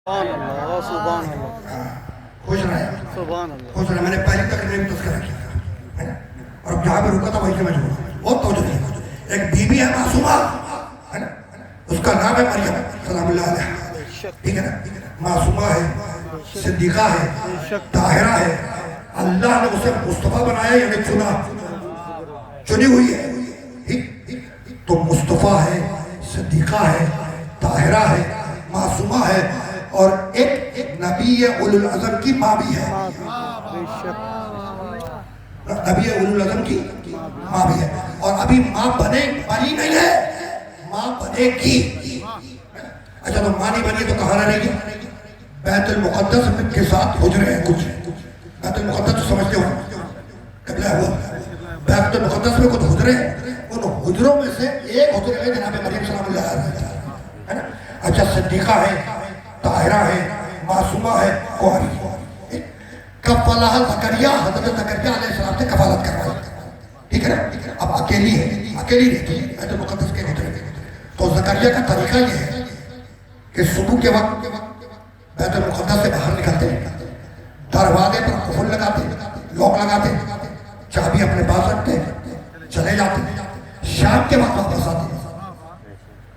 اللہ سبحان اللہ خوش رہے سبحان اللہ خوش رہے. میں نے پہلی تقریر میں تذکرہ کیا تھا اور جہاں پہ رکا تھا وہیں سے میں جھوڑا بہت توجہ نہیں. ایک بی بی ہے معصومہ ہے نا, اس کا نام ہے مریم سلام اللہ علیہ, ٹھیک ہے نا, معصومہ ہے, صدیقہ ہے, طاہرہ ہے. اللہ نے اسے مصطفیٰ بنایا یعنی چنا, چنی ہوئی ہے. تو مصطفیٰ ہے, صدیقہ ہے, طاہرہ ہے, معصومہ ہے, اور ایک نبی اولو العزم کی ماں بھی ہے. نبی اولو العزم کی ماں بھی ہے, اور ابھی ماں بنی نہیں ہے, ماں بنے گی. اچھا تو ماں نہیں بنی تو کہاں رہے گی؟ بیت المقدس کے ساتھ حجرے ہیں کچھ. بیت المقدس تو سمجھتے ہو قبلہ ہوا, بیت المقدس میں کچھ حجرے ہیں, ان حجروں میں سے ایک حجرے میں جناب مریم سلام اللہ علیہ ہے نا. اچھا صدیقہ ہے, طاہرہ ہے, معصومہ ہے, کوہری. کفالہ زکریا, حضرت زکریا علیہ السلام سے کفالت کروائی, ٹھیک ہے نا. اب اکیلی رہتی ہے بیت المقدس کے حجرے میں. تو زکریا کا طریقہ یہ ہے کہ صبح کے وقت بیت المقدس سے باہر نکلتے ہیں, دروازے پر قفل لگاتے, لوک لگاتے, چابی اپنے پاس رکھتے, چلے جاتے, شام کے وقت واپس آتے.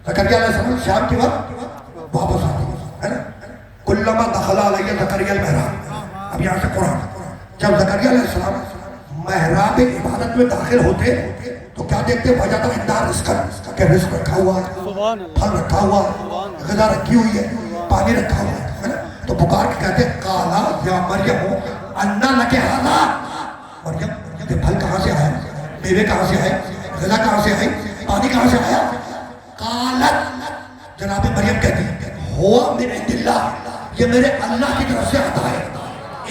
زکریا علیہ السلام شام کے وقت واپس آتے ہے نا. کلما دخل علیہ زکریا المحراب, اب یہاں سے قرآن, جب زکریا علیہ السلام محراب عبادت میں داخل ہوتے تو کیا دیکھتے؟ وجدہ اندار رزق, کہ رزق رکھا ہوا ہے, پھل رکھا ہوا ہے, غذا رکھی ہوئی ہے, پانی رکھا ہوا ہے نا. تو پکار کے کہتے ہیں قالا یا مریم انا لک ھذا, مریم یہ پھل کہاں سے آیا, میوے کہاں سے آئے, غذا کہاں سے آئی, پانی کہاں سے آیا؟ قالت, جناب مریم کہتی ہے ہوا من عند اللہ, یہ میرے اللہ کی طرف سے آتا ہے.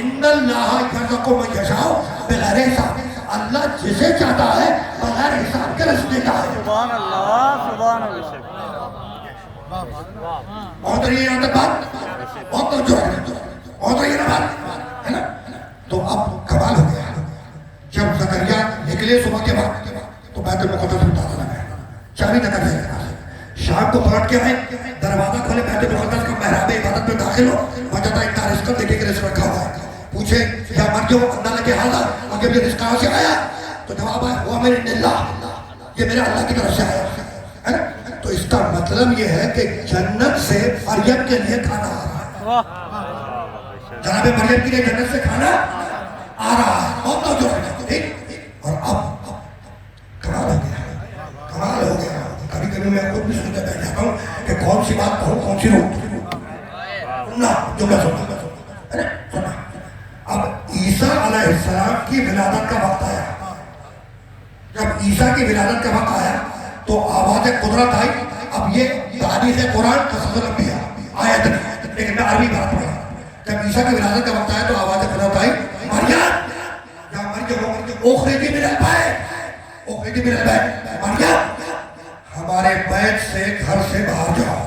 ان اللہ یرزق من یشاء بغیر حساب, اللہ جسے چاہتا ہے بغیر حساب کے رزق دیتا ہے. سبحان اللہ سبحان اللہ. بہت رہی ہے یہاں تک بات, بہت توجہ ہے, بہت رہی ہے نا بات ہے نا. تو اب کمال ہو گیا, جب زکریا نکلے صبح کے وقت تو بیت المقدس میں تالا لگا, چابی زکریا کے پاس. شام کو پلٹ کے آئے, دروازہ کھولے, بیت المقدس کا محراب عبادت میں داخل ہو, وجدہ اندار رزق, دیکھے کہ رزق رکھا ہوا ہے. پوچھے یا مریم انا لک ھذا, اگر یہ رزق کہاں سے آیا؟ تو جواب ہے ہوا من عند اللہ, یہ میرے اللہ کی طرف سے آیا ہے نا. تو اس کا مطلب یہ ہے کہ جنت سے مریم کے لیے کھانا آ رہا ہے, جناب مریم کے لیے جنت سے کھانا آ رہا ہے. بہت توجہ ہے, ٹھیک. اور اب کمال ہو گیا, کمال ہو گیا. کبھی کبھی میں خود بھی سنتا بیٹھ جاتا ہوں کہ کون سی بات کہوں کون سی روک, سننا جو میں سننا. اب عیسیٰ علیہ السلام کی ولادت کا وقت آیا. جب عیسیٰ کی ولادت کا وقت آیا تو آواز قدرت آئی. اب یہ تاریخ قرآن قصص الانبیاء آیت نہیں, لیکن میں عربی بات پڑھا. جب عیسیٰ کی ولادت کا وقت آیا تو آواز قدرت آئی, مریم یا مریم اخرجی من البیت, اخرجی من البیت, مریم ہمارے بیت سے گھر سے باہر جاؤ.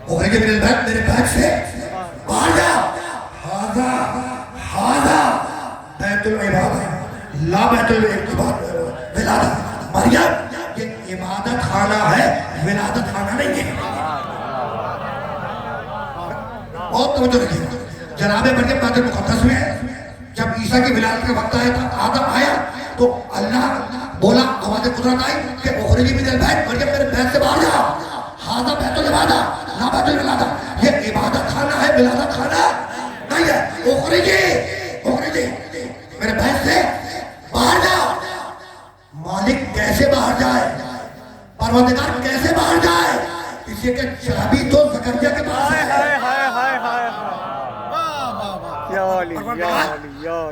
اخرجی من البیت, میرے بیت سے باہر جاؤ. ھذا بیت العبادہ لا بیت الولادہ. مریم یہ عبادت خانہ ہے, ولادت خانہ نہیں ہے. بہت توجہ رکھیے. جناب مریم بیت المقدس میں ہے. جب عیسیٰ کی ولادت کا وقت آیا تھا, آدم آیا تو اللہ بولا, آواز قدرت آئی کہ اخرجی من البیت, مریم میرے بیت سے باہر جاؤ. ھذا بیت العبادہ لا بیت الولادہ, یہ عبادت خانہ ہے, ولادت خانہ نہیں ہے. اخرجی میرے بیت سے باہر جاؤ. مالک کیسے باہر جائے, پروردگار کیسے باہر جائے؟ اس لیے کہ چابی تو زکریا کے پاس ہے.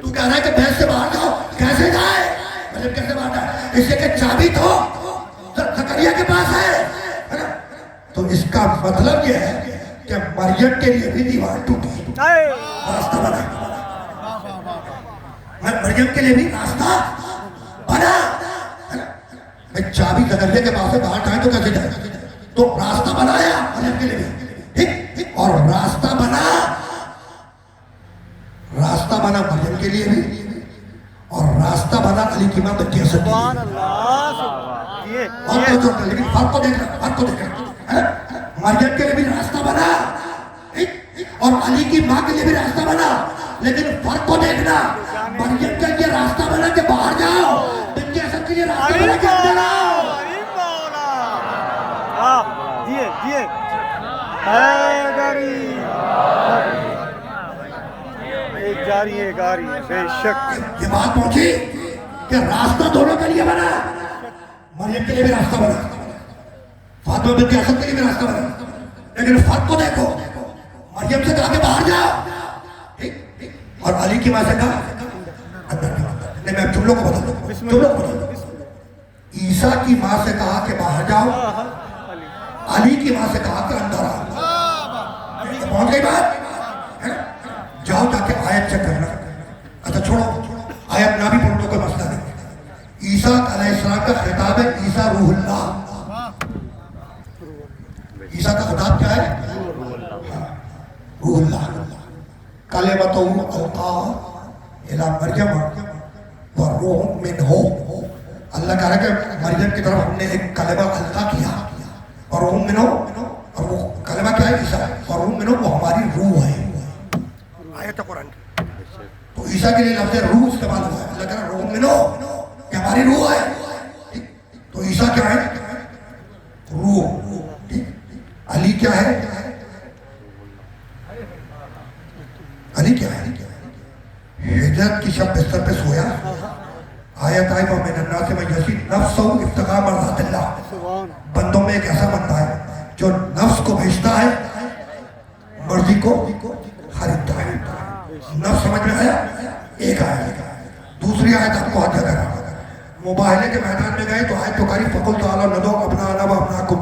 تو کہہ رہا ہے کہ بیت سے باہر جاؤ, کیسے جائے, مطلب کیسے باہر جائے؟ اس لیے کہ چابی تو زکریا کے پاس ہے. تو اس کا مطلب یہ ہے کہ مریم کے لیے بھی دیوار ٹوٹی, راستہ بنا. مریم کے لیے بھی راستہ بنا. میں چابی زکریا کے پاس سے باہر جائے تو کیسے جائے؟ تو راستہ بنایا مریم کے لیے بھی, ٹھیک. اور راستہ بنا مریم کے لیے بھی, اور راستہ بنا علی کی ماں بچی حسن. سبحان اللہ. لیکن فرق کو دیکھ رہا, مریم کے لیے بھی راستہ بنا, اور علی کی ماں کے لیے بھی راستہ بنا، لیکن فرق کو دیکھنا، مریم کا یہ راستہ بنا کہ باہر جاؤ، بنت اسد کے لیے راستہ بنا کہ اندر آؤ۔ دیے دیے حیدری ایک جاری ایک آ رہی ہے بے شک۔ یہ بات پہنچی کہ راستہ دونوں کے لیے بنا، مریم کے لیے بھی راستہ بنا، فاطمہ بنت اسد کے لیے بھی راستہ بنا، لیکن فرق کو دیکھو، مریم سے کہا کہ باہر جاؤ اور علی کی ماں سے کہا اندر جاؤ۔ نہیں میں جملوں کو بتا دوں، جملوں کو بتا دوں۔ عیسیٰ کی ماں سے کہا کہ باہر جاؤ، علی کی ماں سے کہا کہ اندر آؤ۔ پہنچ گئی بات؟ جاؤ جا کے آیت چیک کرنا۔ اچھا چھوڑو، آیت نہ بھی پڑھ تو کوئی مسئلہ نہیں۔ عیسیٰ علیہ السلام کا خطاب ہے عیسیٰ روح اللہ۔ عیسیٰ کا خطاب کیا ہے؟ روح اللہ۔ کلمۃ القاها الی مریم وروح منہ۔ اللہ کہہ رہا ہے کہ مریم کی طرف ہم نے ایک کلمہ القا کیا، اور روح منہ، اور وہ کلمہ کیا ہے؟ عیسیٰ۔ اور روح منہ وہ ہماری روح ہے، آیت قرآن کی۔ تو عیسیٰ کے لیے لفظ روح استعمال ہوا ہے، اللہ کہہ رہا ہے روح منہ کہ ہماری روح ہے۔ تو عیسیٰ کیا ہے؟ روح۔ علی کیا ہے؟ علی کیا ہے؟ ہجرت کی شب بستر پہ سویا، آیت آئی وَمِنَ النَّاسِ مَن يَشْرِي نَفْسَهُ ابْتِغَاءَ مَرْضَاتِ اللَّهِ۔ بندوں میں ایک ایسا بندہ ہے جو نفس کو بھیجتا ہے، مرضی کو خریدتا ہے۔ نفس سمجھ میں آیا؟ ایک آیت۔ دوسری آیت آپ کو حاضر کرا، مباہلے کے میدان میں گئے تو آیت تو کاری فَقُلْ تَعَالَوْا نَدْعُوا أَبْنَاءَنَا وَأَبْنَاءَكُمْ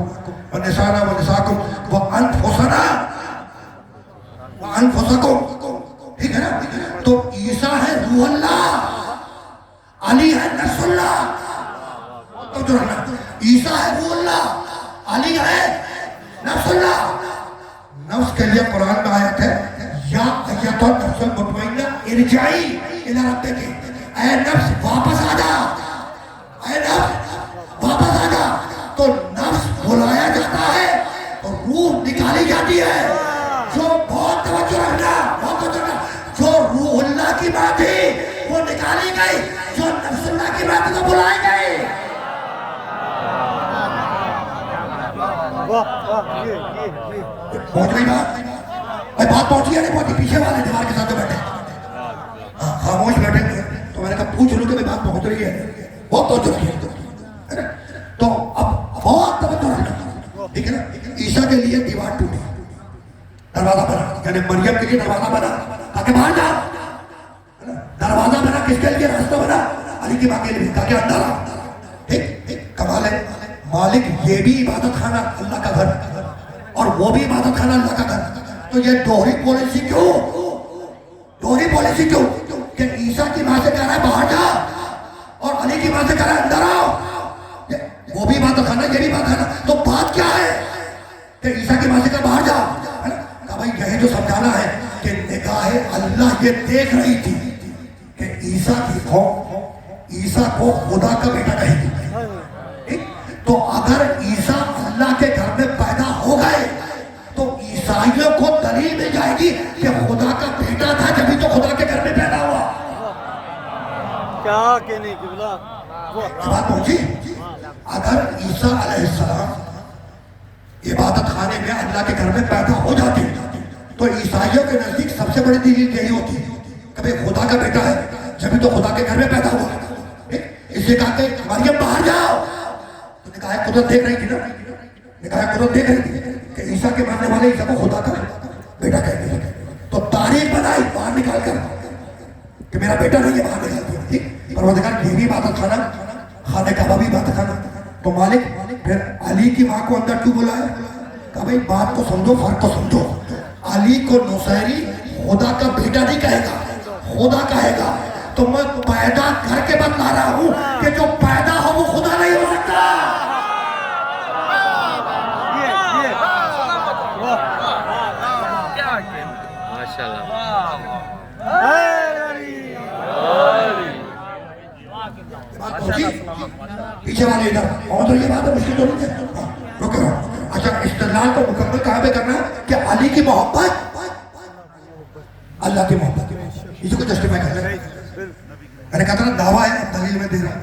وَنِسَاءَنَا وَنِسَاءَكُمْ وَأَنفُسَنَا وَأَنفُسَكُمْ۔ ٹھیک ہے نا؟ تو عیسیٰ ہے روح اللہ، علی ہے نفس اللہ۔ تو جو عیسیٰ ہے روح اللہ، علی ہے نفس اللہ۔ نفس کے لیے قرآن میں آیت ہے یا ایتھا النفس المطمئنہ ارجعی الی ربک، اے نفس واپس آ جا، اے نفس واپس آ جا۔ تو نفس بلایا جاتا ہے اور روح نکالی جاتی ہے۔ جو بہت توجہ رکھنا، بہت توجہ رکھنا، جو روح اللہ کی بات تھی وہ نکالی گئی، جو نفس اللہ کی بات کو بلائی گئی۔ پہنچ گئی بات؟ بات پہنچی ہے نہیں پہنچی؟ پیچھے والے دیوار کے ساتھ بیٹھے خاموش بیٹھے ہوئے، تو میں نے کہا پوچھ لوں کہ بات پہنچ رہی ہے، بہت توجہ رکھیے۔ تو اب بہت توجہ رکھنا، ٹھیک ہے نا؟ عیسیٰ کے لیے دیوار ٹوٹی، دروازہ بنا، یعنی مریم کے لیے دروازہ بنا تاکہ باہر جاؤ، دروازہ بنا کس کے لیے؟ راستہ بنا علی کی ماں کے لیے تاکہ اندر آؤ۔ ٹھیک، کمال ہے۔ مالک یہ بھی عبادت خانہ اللہ کا گھر اور وہ بھی عبادت خانہ اللہ کا گھر، تو یہ دوہری پالیسی کیوں؟ دوہری پالیسی کیوں کہ عیسیٰ کی ماں سے کہہ رہا ہے باہر جا اور علی کی ماں سے کہہ رہا ہے اندر آؤ، وہ بھی عبادت خانہ یہ بھی عبادت خانہ۔ تو بات کیا ہے کہ عیسیٰ کی ماں سے کہا باہر جا، کہا بھائی یہی جو سمجھانا ہے کہ نگاہ اللہ یہ دیکھ رہی تھی کہ عیسیٰ کی قوم عیسیٰ کو خدا کا بیٹا کہے گی، تو اگر عیسیٰ اللہ کے گھر میں پیدا ہو گئے تو عیسائیوں کو دلیل مل جائے گی کہ خدا کا بیٹا تھا جبھی تو خدا کے گھر میں پیدا ہوا۔ کیا کہنے کی بلا بات پہنچی؟ اگر عیسیٰ علیہ السلام عبادت خانے میں اللہ کے گھر میں پیدا ہو جاتے تو عیسائیوں کے نزدیک سب سے بڑی دلیل یہی ہوتی کہ بھئی خدا کا بیٹا ہے جبھی تو خدا کے گھر میں پیدا ہوا۔ اس سے کہا کہ مریم باہر جاؤ، تو نگاہ قدرت دیکھ رہی تھی نا، نگاہ قدرت دیکھ رہی تھی کہ عیسیٰ کے ماننے والے عیسیٰ کو خدا کا بیٹا کہتے ہیں، تو تاریخ بنائی باہر نکال کر کہ میرا بیٹا نہیں ہے، باہر نکال دیا۔ ٹھیک، پروردگار یہ بھی عبادت خانہ، خانہ کعبہ بھی عبادت خانہ، تو مالک پھر علی کی ماں کو اندر کیوں بلایا؟ کہا بھائی بات کو سمجھو، فرق کو سمجھو۔ علی کو نصیری خدا کا بیٹا نہیں کہے گا، خدا کہے گا، تو میں پیدا کر کے بتلا رہا ہوں کہ جو پیدا ہو وہ خدا نہیں ہو سکتا۔ پیچھے والے ادھر اور یہ بات ہے مشکل تو نہیں ہے، رکے رہو۔ اچھا استدلال کو مکمل کہاں پہ کرنا ہے کہ علی کی محبت اللہ کی محبت, اسی کو جسٹیفائی کر رہے ہیں. میں نے کہا تھا نا دعویٰ ہے, دلیل میں دے رہا ہوں.